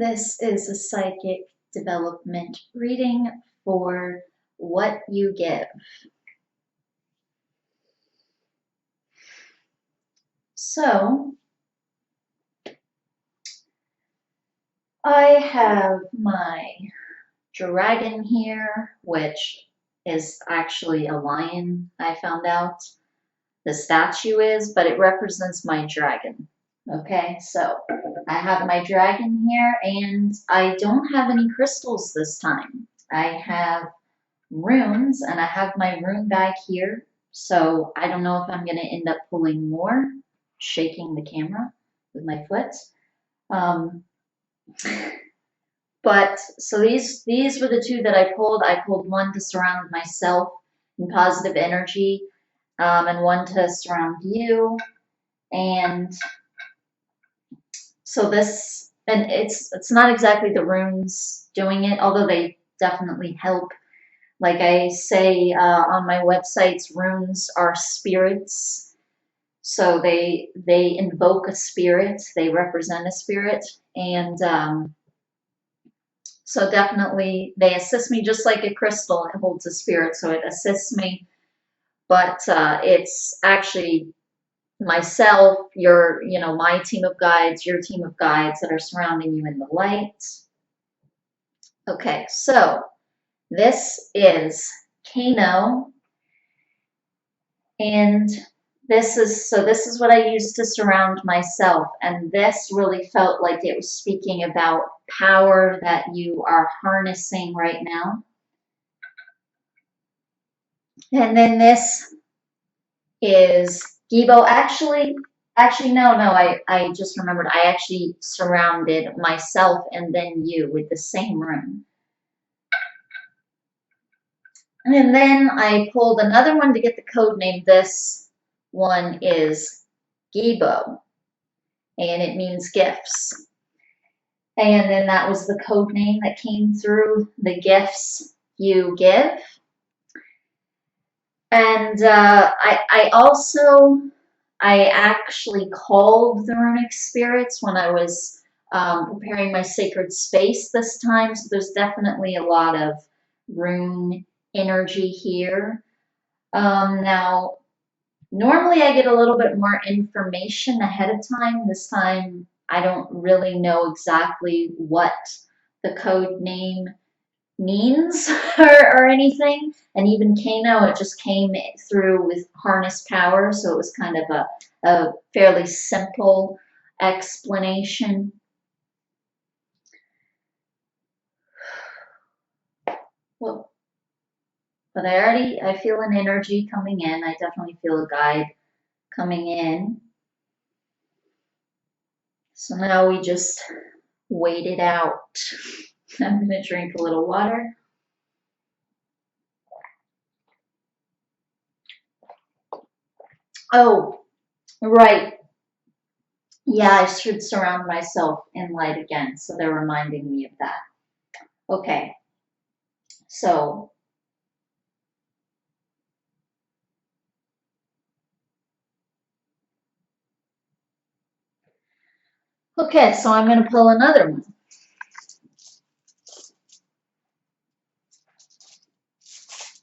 This is a psychic development reading for What You Give. So, I have my dragon here, which is actually a lion, I found out. The statue is, but it represents my dragon. Okay, so I have my dragon here, and I don't have any crystals this time. I have runes, and I have my rune bag here. So I don't know if I'm going to end up pulling more, shaking the camera with my foot. But so these were the two that I pulled. I pulled one to surround myself in positive energy, and one to surround you. And so this, and it's not exactly the runes doing it, although they definitely help. Like I say on my websites, runes are spirits. So they invoke a spirit, they represent a spirit, and so definitely they assist me just like a crystal. It holds a spirit, so it assists me. But it's actually myself, my team of guides, your team of guides that are surrounding you in the light. Okay, so this is Kano, and this is what I use to surround myself, and this really felt like it was speaking about power that you are harnessing right now. And then this is Gibo. Actually, no, I just remembered. I actually surrounded myself and then you with the same rune. And then I pulled another one to get the code name. This one is Gibo, and it means gifts. And then that was the code name that came through, the gifts you give. And I actually called the runic spirits when I was preparing my sacred space this time. So there's definitely a lot of rune energy here. Now, normally I get a little bit more information ahead of time. This time I don't really know exactly what the code name means or anything. And even Kano, it just came through with harness power, so it was kind of a fairly simple explanation. Well, but I feel an energy coming in. I definitely feel a guide coming in. So now we just wait it out. I'm going to drink a little water. Oh, right. Yeah, I should surround myself in light again. So they're reminding me of that. Okay. So okay, so I'm going to pull another one.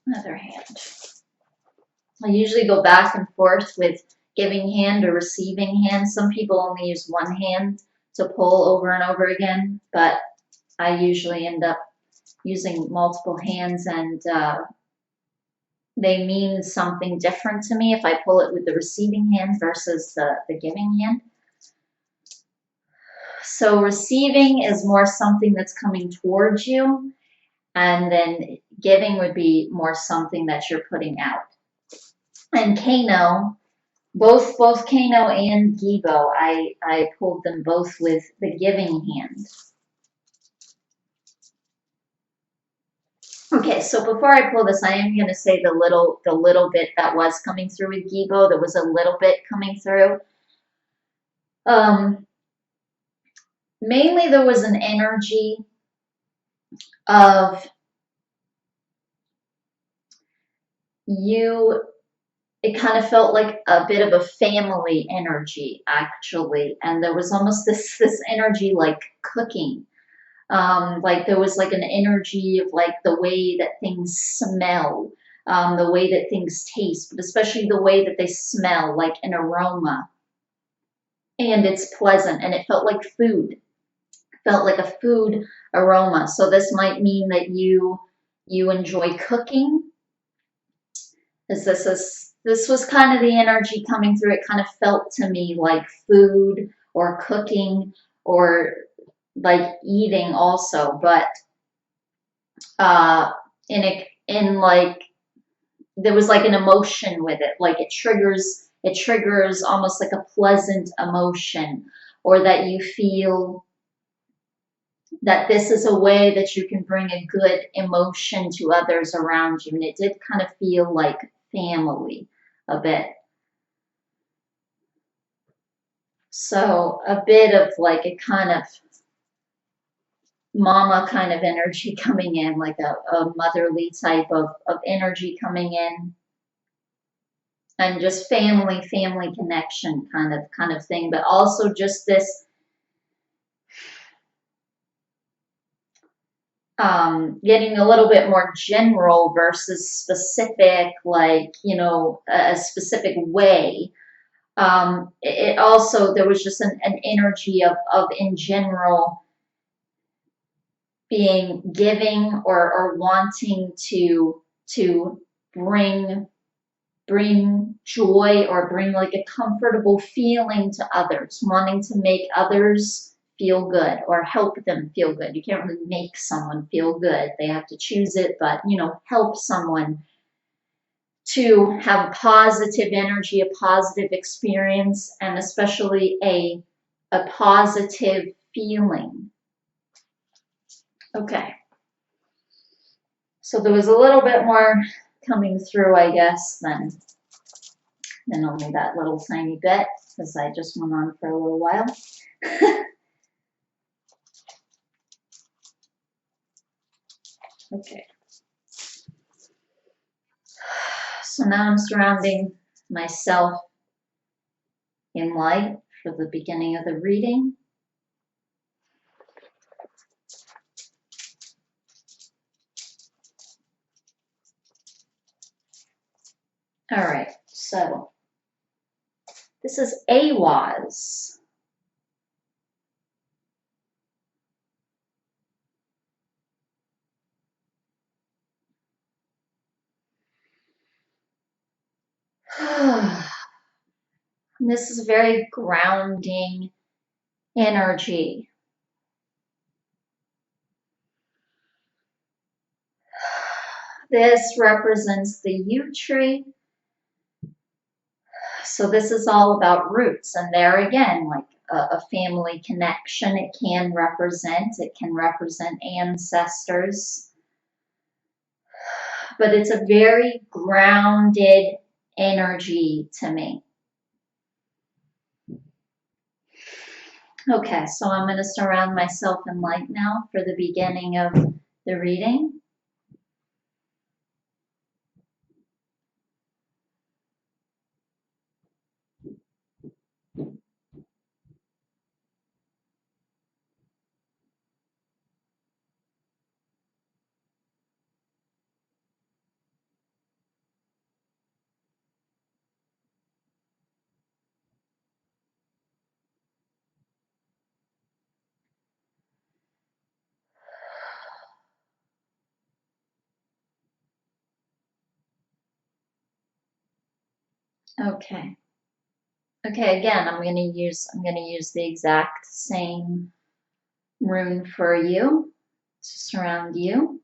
Another hand. I usually go back and forth with giving hand or receiving hand. Some people only use one hand to pull over and over again, but I usually end up using multiple hands, and they mean something different to me if I pull it with the receiving hand versus the giving hand. So receiving is more something that's coming towards you, and then giving would be more something that you're putting out. And Kano, both Kano and Gibo, I pulled them both with the giving hand. Okay, so before I pull this, I am going to say the little bit that was coming through with Gibo. There was a little bit coming through. Mainly there was an energy of you. It kind of felt like a bit of a family energy, actually, and there was almost this energy like cooking, Like there was like an energy of like the way that things smell, the way that things taste, but especially the way that they smell, like an aroma. And it's pleasant and it felt like food, felt like a food aroma. So this might mean that you enjoy cooking. Is this was kind of the energy coming through. It kind of felt to me like food or cooking or like eating also, but uh in like there was like an emotion with it, like it triggers almost like a pleasant emotion, or that you feel that this is a way that you can bring a good emotion to others around you. And it did kind of feel like family a bit. So a bit of like a kind of mama kind of energy coming in, like a motherly type of energy coming in, and just family connection kind of thing, but also just this getting a little bit more general versus specific, like, a specific way. It also, there was just an energy of in general being giving or wanting to bring bring joy or bring like a comfortable feeling to others, wanting to make others feel good or help them feel good. You can't really make someone feel good. They have to choose it, but help someone to have positive energy, a positive experience, and especially a positive feeling. Okay. So there was a little bit more coming through, I guess, than only that little tiny bit, because I just went on for a little while. Okay. So now I'm surrounding myself in light for the beginning of the reading. All right, so this is Ahwaz. This is very grounding energy. This represents the yew tree. So this is all about roots. And there again, like a family connection, it can represent ancestors. But it's a very grounded energy to me. Okay, so I'm going to surround myself in light now for the beginning of the reading. Okay. Okay, again, I'm going to use the exact same rune for you to surround you.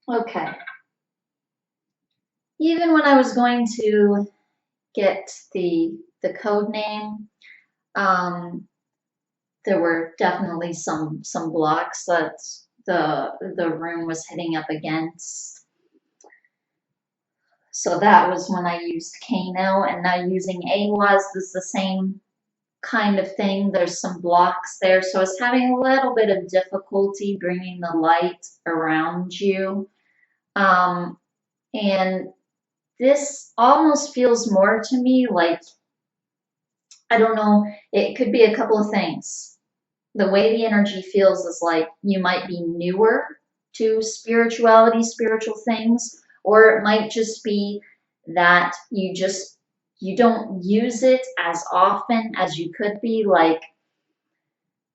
Okay. Even when I was going to get the code name, um, there were definitely some blocks that the room was hitting up against. So that was when I used Kano, and now using Awaz is the same kind of thing. There's some blocks there, so I was having a little bit of difficulty bringing the light around you. Um, and this almost feels more to me like, I don't know, it could be a couple of things. The way the energy feels is like you might be newer to spirituality, spiritual things, or it might just be that you don't use it as often as you could be, like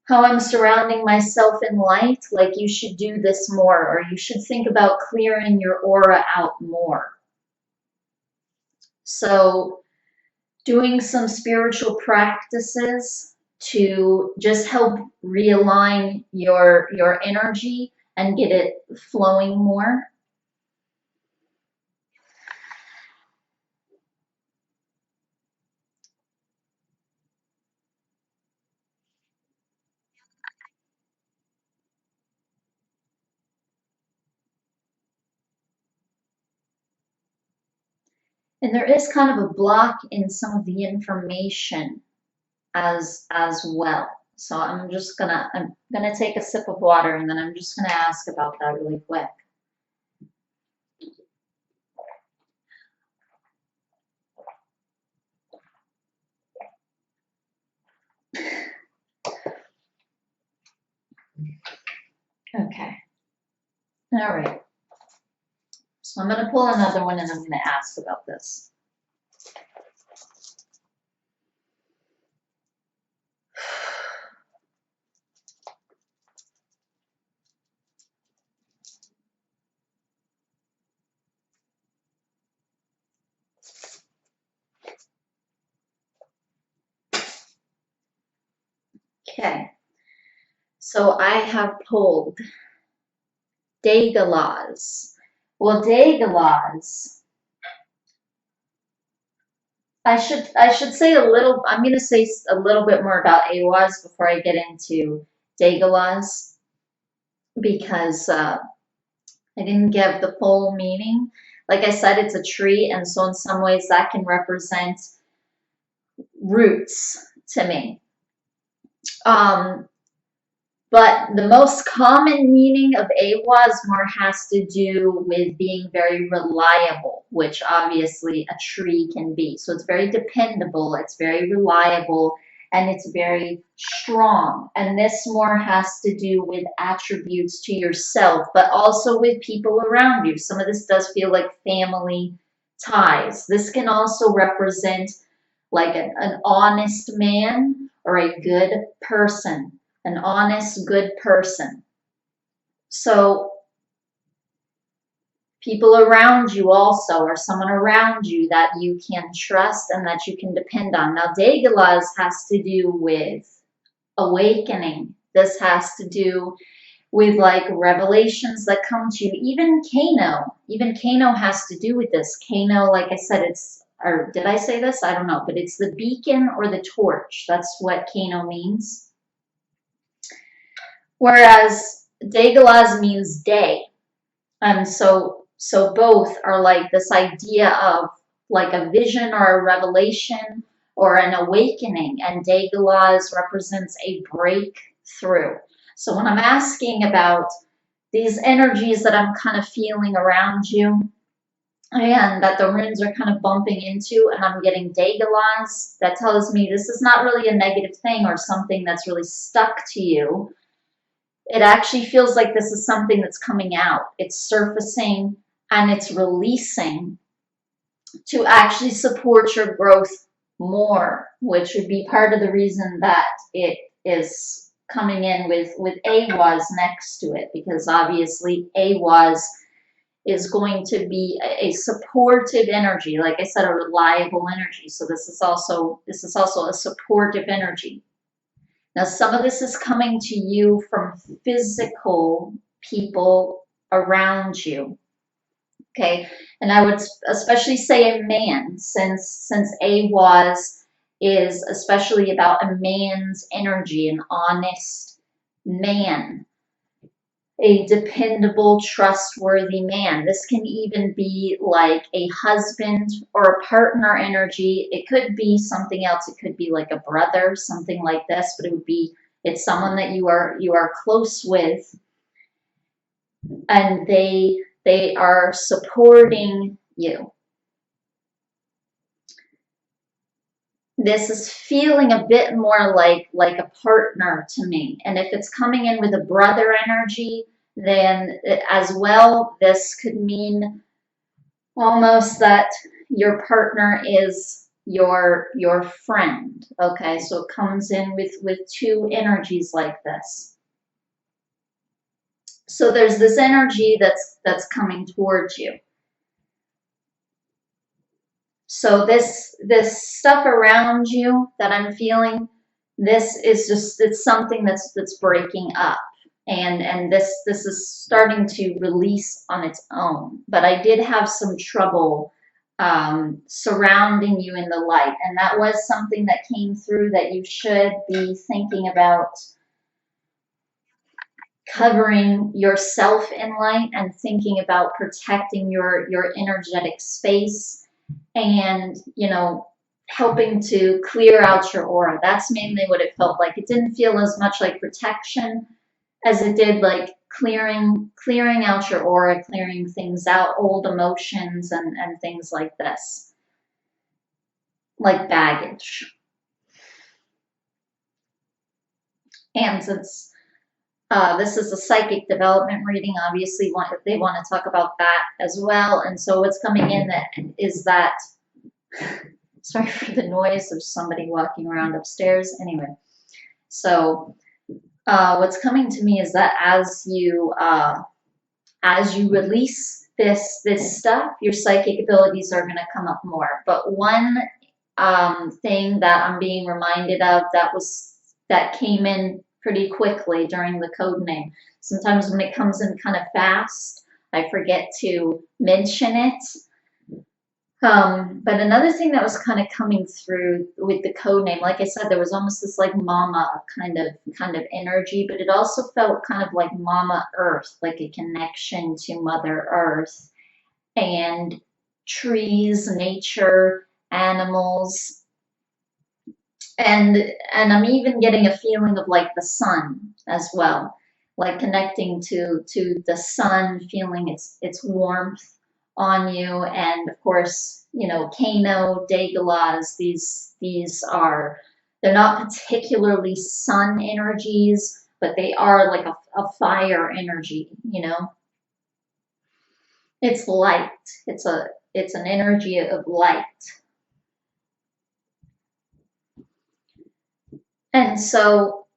how I'm surrounding myself in light, like you should do this more, or you should think about clearing your aura out more. So doing some spiritual practices to just help realign your energy and get it flowing more. And there is kind of a block in some of the information as well. So I'm gonna take a sip of water, and then I'm just gonna ask about that really quick. Okay. All right. So I'm going to pull another one, and I'm going to ask about this. Okay. So I have pulled Dagalaz. Well, Dagalaz, I should say a little. I'm going to say a little bit more about Awaz before I get into Dagalaz, because I didn't give the full meaning. Like I said, it's a tree, and so in some ways that can represent roots to me. Um, But the most common meaning of Awaz more has to do with being very reliable, which obviously a tree can be. So it's very dependable, it's very reliable, and it's very strong. And this more has to do with attributes to yourself, but also with people around you. Some of this does feel like family ties. This can also represent like an honest man or a good person, an honest, good person. So people around you also, or someone around you that you can trust and that you can depend on. Now, Dagalaz has to do with awakening. This has to do with like revelations that come to you. Even Kano has to do with this. Kano, like I said, it's, or did I say this? I don't know, but it's the beacon or the torch. That's what Kano means. Whereas Dagalaz means day. And so both are like this idea of like a vision or a revelation or an awakening, and Dagalaz represents a breakthrough. So when I'm asking about these energies that I'm kind of feeling around you and that the runes are kind of bumping into, and I'm getting Dagalaz, that tells me this is not really a negative thing or something that's really stuck to you. It actually feels like this is something that's coming out. It's surfacing and it's releasing to actually support your growth more, which would be part of the reason that it is coming in with Awaz next to it, because obviously Awaz is going to be a supportive energy, like I said, a reliable energy. So this is also a supportive energy. Now, some of this is coming to you from physical people around you. Okay, and I would especially say a man, since Ahwaz is especially about a man's energy, an honest man, a dependable, trustworthy man. This can even be like a husband or a partner energy. It could be something else. It could be like a brother, something like this, but it's someone that you are close with, and they are supporting you. This is feeling a bit more like a partner to me. And if it's coming in with a brother energy, then as well, this could mean almost that your partner is your friend. Okay, so it comes in with two energies like this. So there's this energy that's coming towards you. So this stuff around you that I'm feeling, this is just, it's something that's breaking up, and this is starting to release on its own. But I did have some trouble surrounding you in the light, and that was something that came through, that you should be thinking about covering yourself in light and thinking about protecting your energetic space, and helping to clear out your aura. That's mainly what it felt like. It didn't feel as much like protection as it did like clearing out your aura, clearing things out, old emotions and things like this, like baggage. And since this is a psychic development reading, obviously they want to talk about that as well. And so what's coming in is that sorry for the noise of somebody walking around upstairs. Anyway, so what's coming to me is that as you release this stuff, your psychic abilities are going to come up more. But one thing that I'm being reminded of that came in pretty quickly during the code name. Sometimes when it comes in kind of fast, I forget to mention it. But another thing that was kind of coming through with the code name, like I said, there was almost this like mama kind of energy, but it also felt kind of like Mama Earth, like a connection to Mother Earth and trees, nature, animals, and I'm even getting a feeling of like the sun as well, like connecting to the sun, feeling its warmth on you. And of course, Kano, Dagalas, these are, they're not particularly sun energies, but they are like a fire energy. It's light. It's an energy of light. And so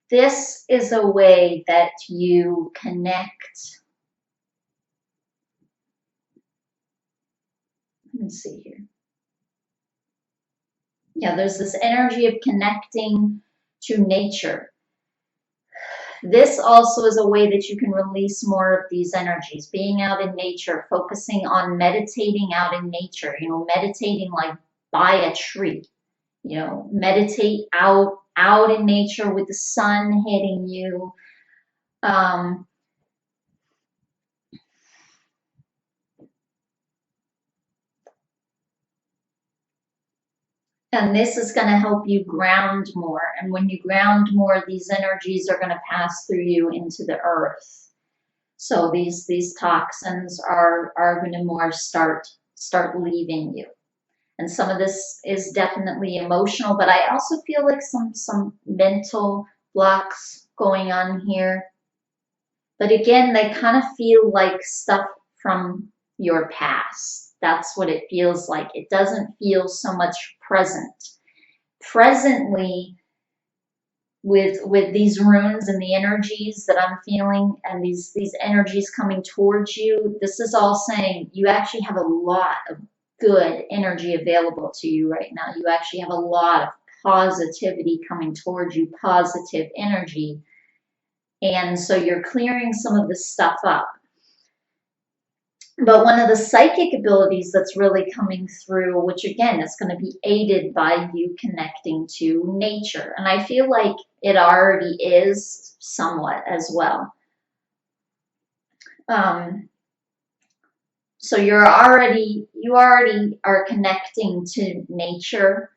this is a way that you connect. Let me see here. Yeah, there's this energy of connecting to nature. This also is a way that you can release more of these energies, being out in nature, focusing on meditating out in nature, meditating like by a tree, meditate out in nature with the sun hitting you. And this is going to help you ground more. And when you ground more, these energies are going to pass through you into the earth. So these toxins are going to more start leaving you. And some of this is definitely emotional, but I also feel like some mental blocks going on here. But again, they kind of feel like stuff from your past. That's what it feels like. It doesn't feel so much present. Presently, with these runes and the energies that I'm feeling, and these energies coming towards you, this is all saying you actually have a lot of good energy available to you right now. You actually have a lot of positivity coming towards you, positive energy. And so you're clearing some of this stuff up. But one of the psychic abilities that's really coming through, which again is going to be aided by you connecting to nature. And I feel like it already is somewhat as well. So you already are connecting to nature.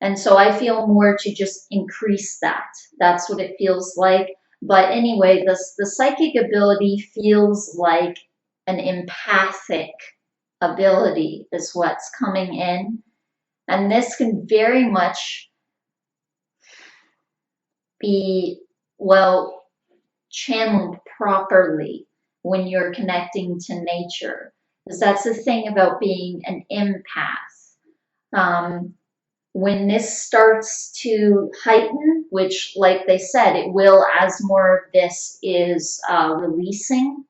And so I feel more to just increase that. That's what it feels like. But anyway, the psychic ability feels like an empathic ability is what's coming in. And this can very much be, well, channeled properly when you're connecting to nature. Because that's the thing about being an empath. When this starts to heighten, which, like they said, it will as more of this is releasing,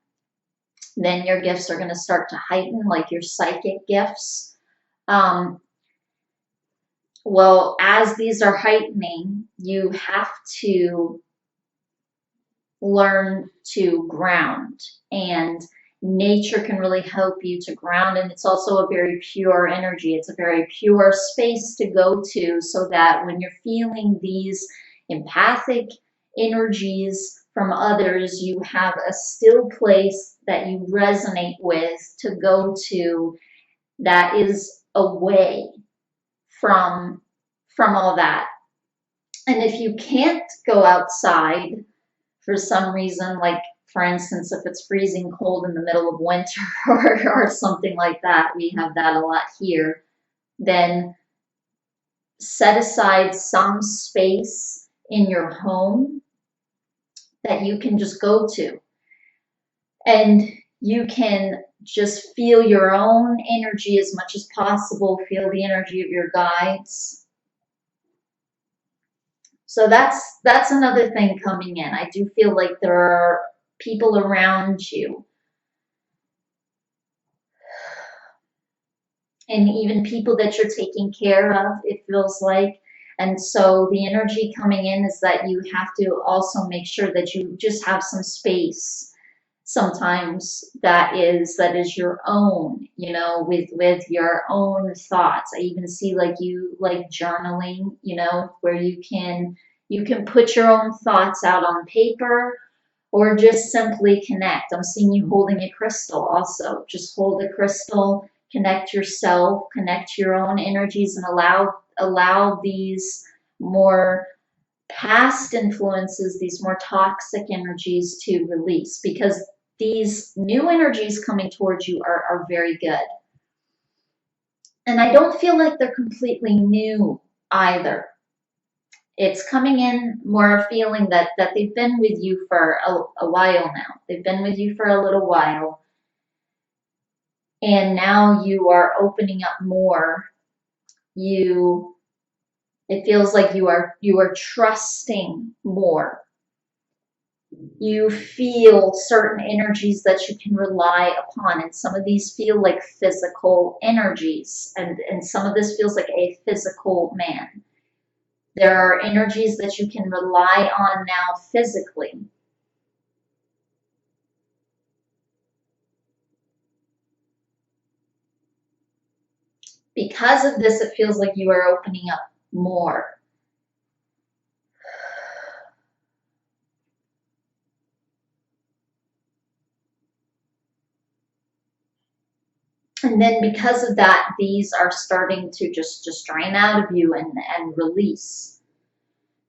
then your gifts are going to start to heighten, like your psychic gifts. Well, as these are heightening, you have to learn to ground, and nature can really help you to ground. And it's also a very pure energy. It's a very pure space to go to, so that when you're feeling these empathic energies from others, you have a still place that you resonate with to go to, that is away from all that. And if you can't go outside for some reason, like for instance, if it's freezing cold in the middle of winter or something like that, we have that a lot here, then set aside some space in your home that you can just go to. And you can just feel your own energy as much as possible, feel the energy of your guides. So that's another thing coming in. I do feel like there are people around you, and even people that you're taking care of, it feels like. And so the energy coming in is that you have to also make sure that you just have some space sometimes that is your own, with your own thoughts. I even see like you like journaling, where you can put your own thoughts out on paper, or just simply connect. I'm seeing you holding a crystal also. Just hold a crystal, connect yourself, connect your own energies, and allow these more past influences, these more toxic energies to release, because these new energies coming towards you are very good. And I don't feel like they're completely new either. It's coming in more a feeling that they've been with you for a while now. They've been with you for a little while. And now you are opening up more. It feels like you are trusting more. You feel certain energies that you can rely upon, and some of these feel like physical energies, and some of this feels like a physical man. There are energies that you can rely on now physically. Because of this, it feels like you are opening up more. And then because of that, these are starting to just drain out of you and release.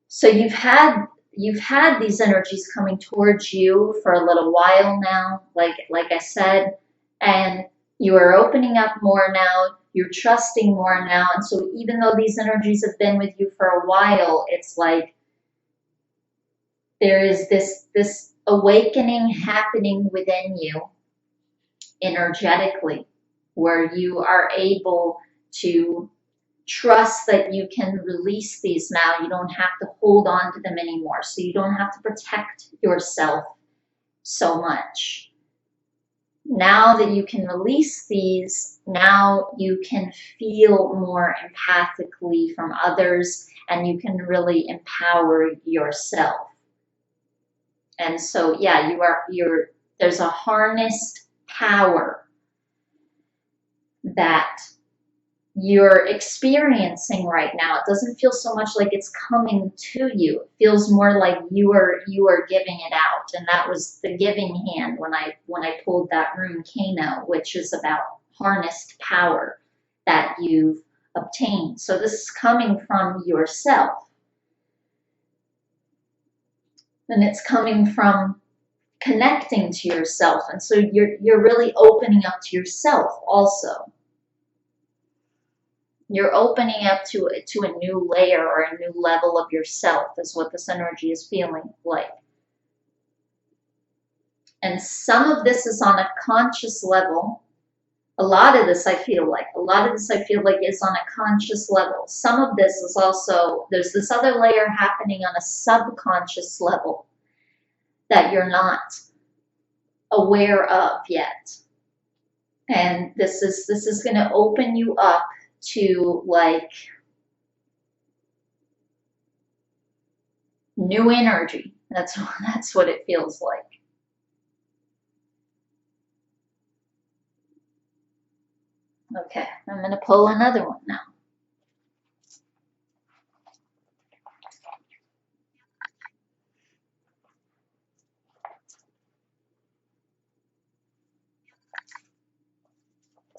So you've had these energies coming towards you for a little while now, like I said, and you are opening up more now, you're trusting more now. And so even though these energies have been with you for a while, it's like there is this awakening happening within you energetically, where you are able to trust that you can release these now. You don't have to hold on to them anymore. So you don't have to protect yourself so much. Now that you can release these, now you can feel more empathically from others, and you can really empower yourself. And so, yeah, there's a harnessed power that you're experiencing right now. It doesn't feel so much like it's coming to you. It feels more like you are giving it out. And that was the giving hand when I pulled that rune Kano, which is about harnessed power that you've obtained. So this is coming from yourself. And it's coming from connecting to yourself. And so you're really opening up to yourself also. You're opening up to a new layer or a new level of yourself is what this energy is feeling like. And some of this is on a conscious level. A lot of this I feel like is on a conscious level. Some of this is also, there's this other layer happening on a subconscious level that you're not aware of yet. And this is going to open you up to like new energy. That's what it feels like. Okay, I'm going to pull another one now.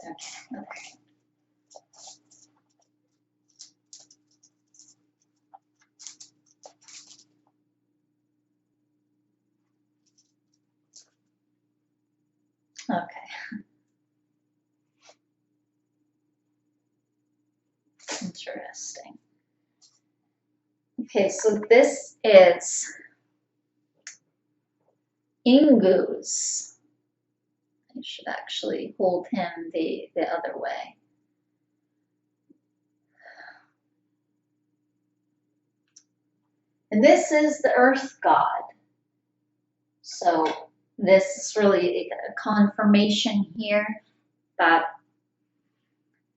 Okay. Okay. Interesting. Okay, so this is Ingu's. I should actually hold him the other way. And this is the earth god. So this is really a confirmation here that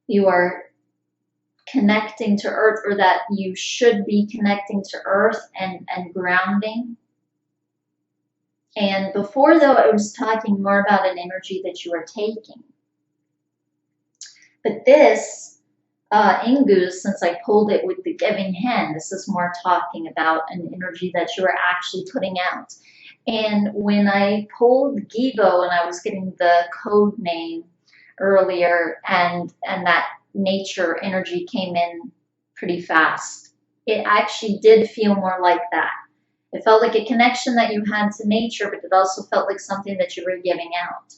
you are connecting to earth, or that you should be connecting to earth and grounding. And before, though, I was talking more about an energy that you are taking. But this, Ingu, since I pulled it with the giving hand, this is more talking about an energy that you are actually putting out. And when I pulled Givo and I was getting the code name earlier, and that nature energy came in pretty fast, it actually did feel more like that. It felt like a connection that you had to nature, but it also felt like something that you were giving out.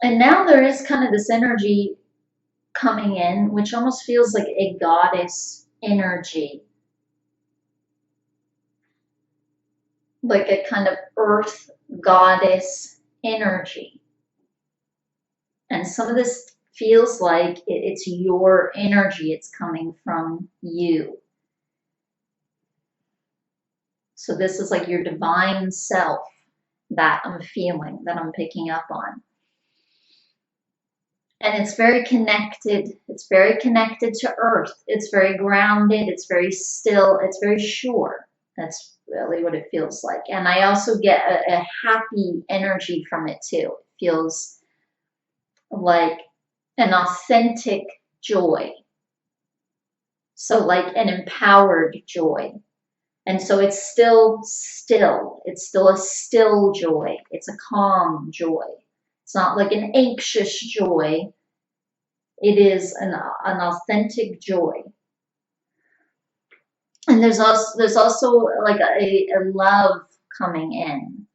And now there is kind of this energy coming in, which almost feels like a goddess energy. Like a kind of earth goddess energy. And some of this feels like it's your energy. It's coming from you. So this is like your divine self that I'm feeling, that I'm picking up on. And it's very connected. It's very connected to earth. It's very grounded. It's very still. It's very sure. That's really what it feels like. And I also get a happy energy from it too. It feels like an authentic joy. So like an empowered joy. And so it's still. It's still a still joy. It's a calm joy. It's not like an anxious joy. It is an authentic joy. And there's also like a love coming in.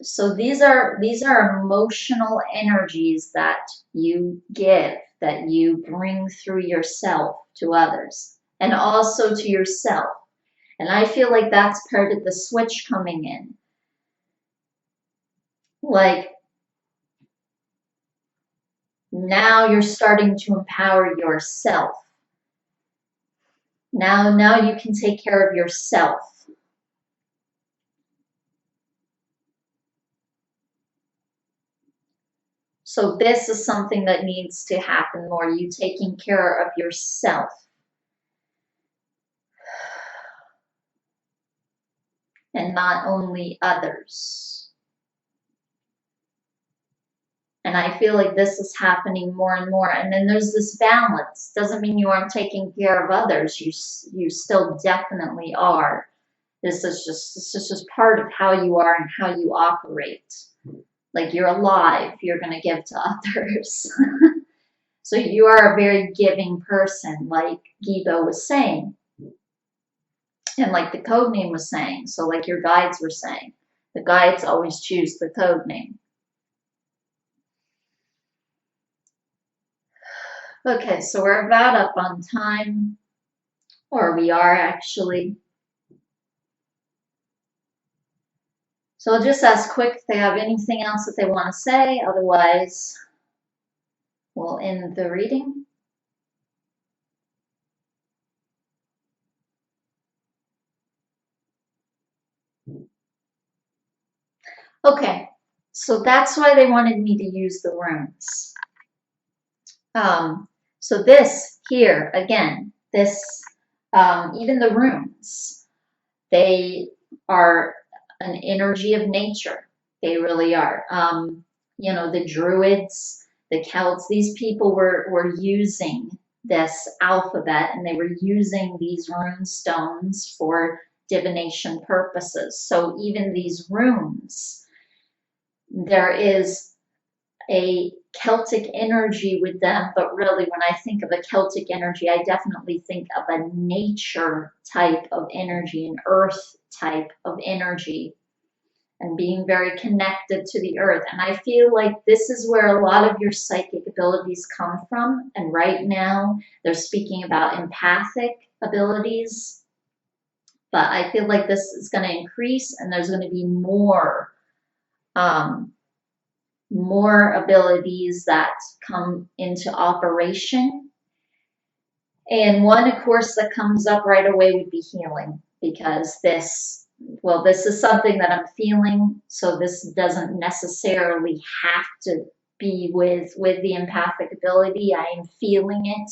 So these are emotional energies that you give, that you bring through yourself to others, and also to yourself. And I feel like that's part of the switch coming in. Like, now you're starting to empower yourself. Now you can take care of yourself. So this is something that needs to happen more, you taking care of yourself. And not only others. And I feel like this is happening more and more. And then there's this balance. Doesn't mean you aren't taking care of others. You still definitely are. This is just part of how you are and how you operate. Like you're alive, you're going to give to others. So you are a very giving person, like Gibo was saying. And like the code name was saying. So like your guides were saying. The guides always choose the code name. Okay, so we're about up on time. Or we are actually. So I'll just ask quick if they have anything else that they want to say. Otherwise, we'll end the reading. Okay, so that's why they wanted me to use the runes. So this here, again, this, even the runes, they are an energy of nature. They really are. You know, the Druids, the Celts, these people were using this alphabet and they were using these rune stones for divination purposes. So even these runes, there is a Celtic energy with them, but really when I think of a Celtic energy, I definitely think of a nature type of energy, an earth type of energy, and being very connected to the earth. And I feel like this is where a lot of your psychic abilities come from. And right now they're speaking about empathic abilities, but I feel like this is going to increase and there's going to be more abilities that come into operation. And one, of course, that comes up right away would be healing, because this is something that I'm feeling, so this doesn't necessarily have to be with the empathic ability. I am feeling it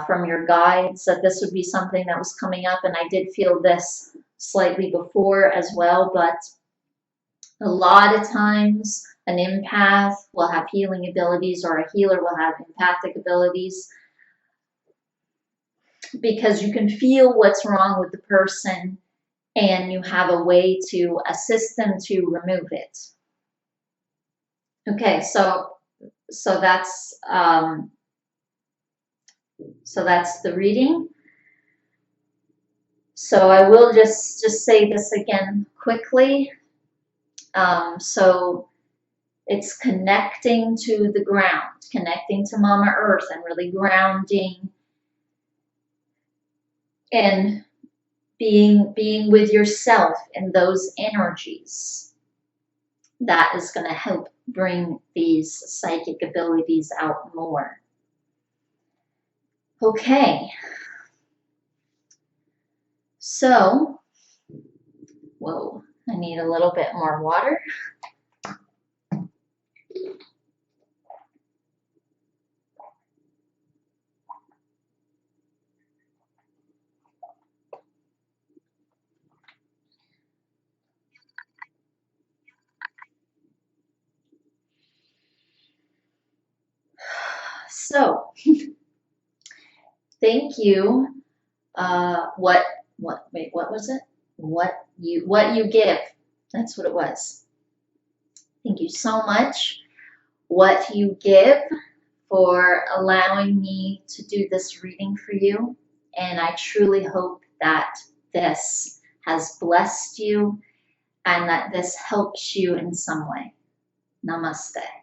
from your guides that this would be something that was coming up, and I did feel this slightly before as well, but a lot of times an empath will have healing abilities or a healer will have empathic abilities, because you can feel what's wrong with the person and you have a way to assist them to remove it. Okay, so that's the reading. So I will just say this again quickly. So it's connecting to the ground, connecting to Mama Earth and really grounding and being with yourself and those energies. That is going to help bring these psychic abilities out more. Okay. So, whoa, I need a little bit more water. So, thank you. What was it? What you give. That's what it was. Thank you so much. What you give, for allowing me to do this reading for you. And I truly hope that this has blessed you and that this helps you in some way. Namaste.